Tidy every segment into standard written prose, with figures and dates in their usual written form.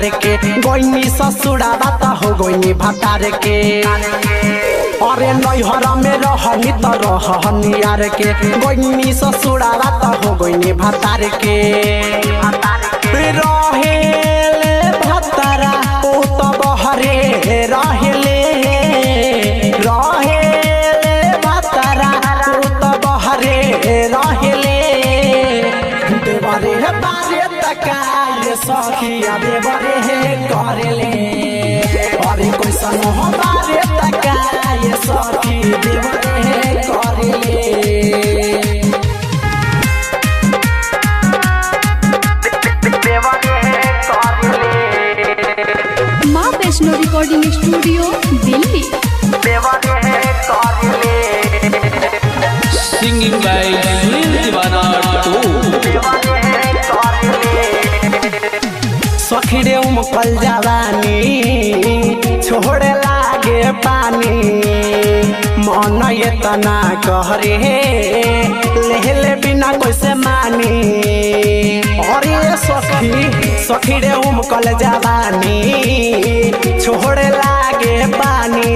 यार के गोइनी ससुरा बात हो गोइनी भतार के अरे नैहर में रहनी त रहनी यार के गोइनी ससुरा बात हो गोइनी भतार के रहेले भतारा ओ त बहरे रहेले भतारा ओ त बहरे रहेले देवरे बारे तकाए सखिया देवरे करेले अरे कोई सन हो बारे तकाए सखी देवरे करेले माँ Vaishno recording studio Delhi. Singing by Deewana सखी रे उमकल जवानी छोड़े लागे पानी मन ये तना कहरे लेहले बिना कैसे मानी अरे सखी रे उमकल जवानी छोड़े लागे पानी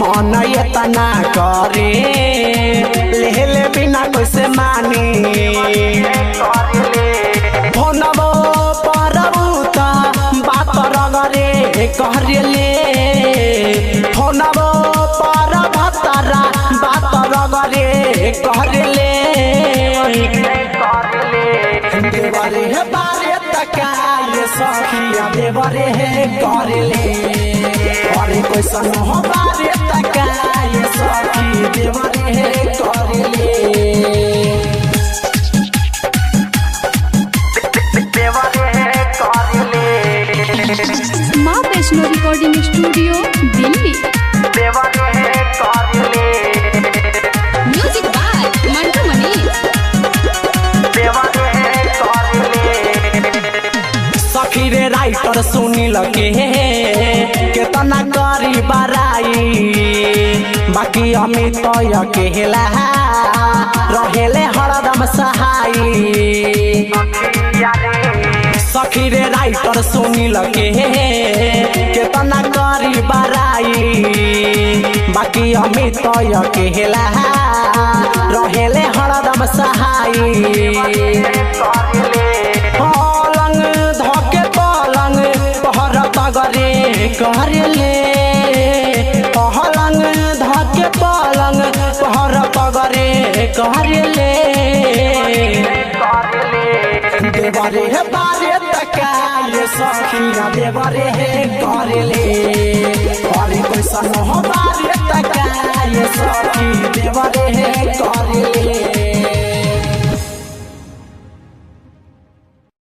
मन ये तना करे लेहले बिना कैसे मानी फोनबो परबुता बात रगरे कहरेले फोनबो पर भतारा बात रगरे कहरेले देवरे बारे तकाए सखिया देवरे करेले अरे कोई सन हो बारे तकाए सखी देवरे करेले माँ Vaishno recording studio Delhi. Music by Mantu Mani. सखी रे राइटर सुनील केतना करी बराई बाकी अमित अकेला रहेले हरदम सहाई सखी रे राइटर सुनील केतना करी बराई बाकी अमित अकेला रहेले हरदम सहाई पलंग धके पलंग पहर तगरे कहरेले पलंग धके पलंग पहर तगरे कहरेले देवरे बारे तकाए सखिया देवरे करेले अरे कोई सन हो बारे तकाए सखी देवरे करेले।